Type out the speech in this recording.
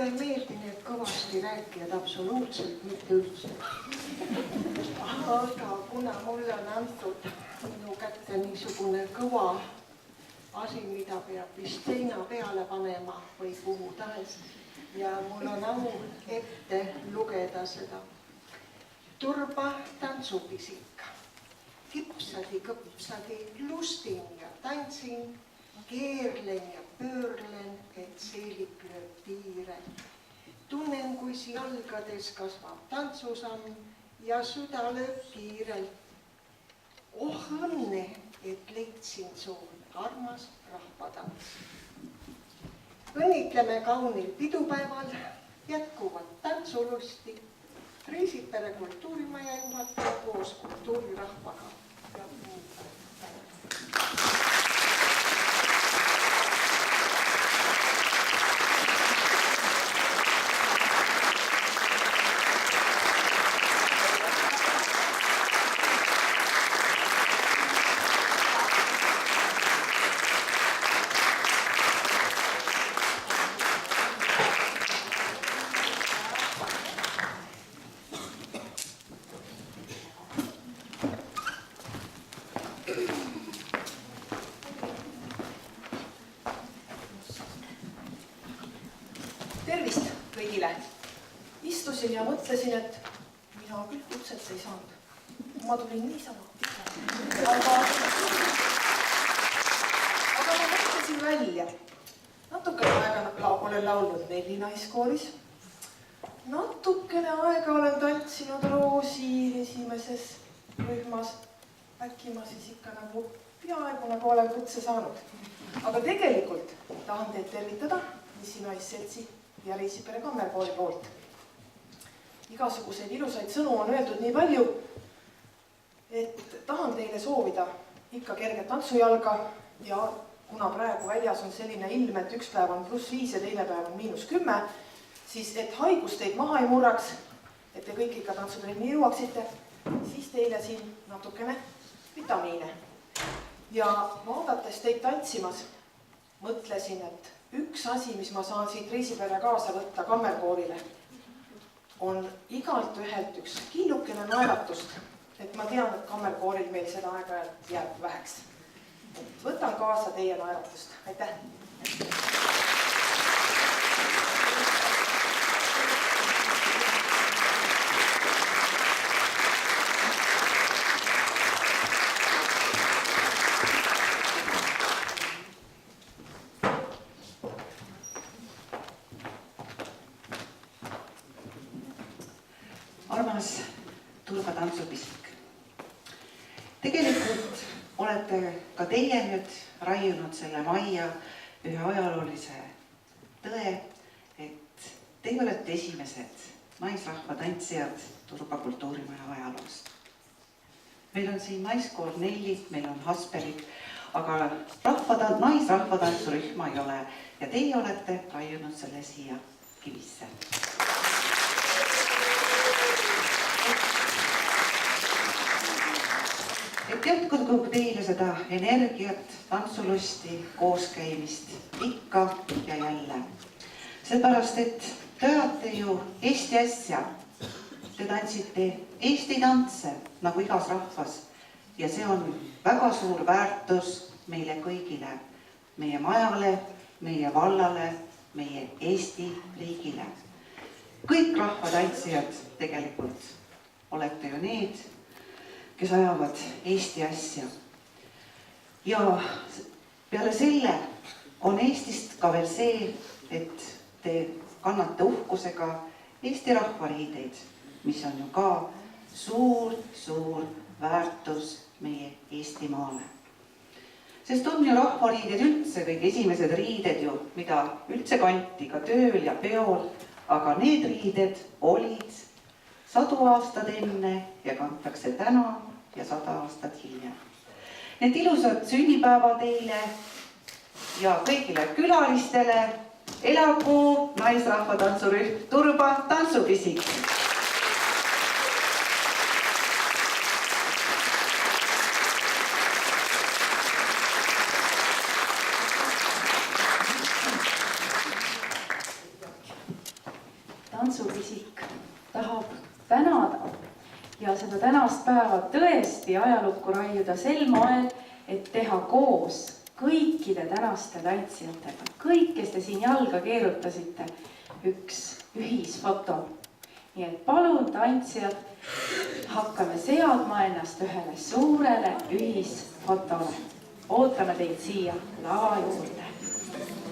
mulle ei meeldi need kõvasti rääkijad absoluutselt mitte üldse. Aga kuna mulle on antud minu kätte niisugune kõva asi, mida peab vist seina peale panema või kuhu tahes ja mul on au ette lugeda seda. Turba tantsupisik. Kipsadi, kõpsadi, lustin ja tantsin, keerlen ja pöörlen, et seelik lööb piire. Tunnen, kuis jalgades kasvab tantsusamm ja süda lööb kiirelt. Oh õnne, et leidsin soon armas rahvatants. Õnnitleme kaunil pidupäeval jätkuvat tantsulusti. Riisipere kultuurimaja juhataja koos kultuurirahvaga. Tervist kõigile! Istusin ja mõtlesin, et mina küll kutset ei saanud. Ma tulin niisama. Aga ma mõtlesin välja. Natukene aega olen laulnud Nelli naiskoolis. Natukene aega olen tantsinud Roosi esimeses rühmas. Äkki ma siis ikka peaaegu nagu olen kutse saanud. Aga tegelikult tahan teid tervitada Missi naisseltsi ja Riisipere kammerkooli poolt. Igasuguseid ilusaid sõnu on öeldud nii palju, et tahan teile soovida ikka kerget tantsujalga ja kuna praegu väljas on selline ilm, et üks päev on +5 ja teine päev on -10, siis et haigus teid maha ei murraks, et te kõik ikka tantsutrenni jõuaksite, siis teile siin natukene vitamiine. Ja vaadates teid tantsimas, mõtlesin, et üks asi, mis ma saan siit Riisipere kaasa võtta kammerkoorile, on igalt ühelt üks killukene naeratust, et ma tean, et kammerkooril meil seda aeg-ajalt jääb väheks. Võtan kaasa teie naeratust. Aitäh! Armas Turba tantsupisik. Tegelikult olete ka teie nüüd raiunud selle majja ühe ajaloolise tõe, et teie olete esimesed naisrahva tantsijad Turba kultuurimaja ajaloost. Meil on siin naiskool Nelli, meil on Hasperid, aga naisrahvatantsurühma ei ole ja teie olete raiunud selle siia kivisse. Et jätkugu teile seda energiat, tantsulusti, kooskäimist ikka ja jälle. Seepärast, et te ajate ju Eesti asja. Te tantsite Eesti tantse nagu igas rahvas ja see on väga suur väärtus meile kõigile, meie majale, meie vallale, meie Eesti riigile. Kõik rahvatantsijad tegelikult olete ju need, kes ajavad Eesti asja. Ja peale selle on Eestist ka veel see, et te kannate uhkusega Eesti rahvariideid, mis on ju ka suur väärtus meie Eestimaale. Sest on ju rahvariided üldse kõik esimesed riided ju, mida üldse kanti ka tööl ja peol, aga need riided olid 100 aastat enne ja kantakse täna ja 100 aastat hiljem. Need ilusad sünnipäeva teile ja kõigile külalistele elagu naisrahvatantsurühm Turba tantsupisik! ja seda tänast päeva tõesti ajalukku raiuda sel moel, et teha koos kõikide tänaste tantsijatega, kõik, kes te siin jalga keerutasite, üks ühisfoto. Nii et palun, tantsijad, hakkame seadma ennast ühele suurele ühisfotole. Ootame teid siia lava juurde.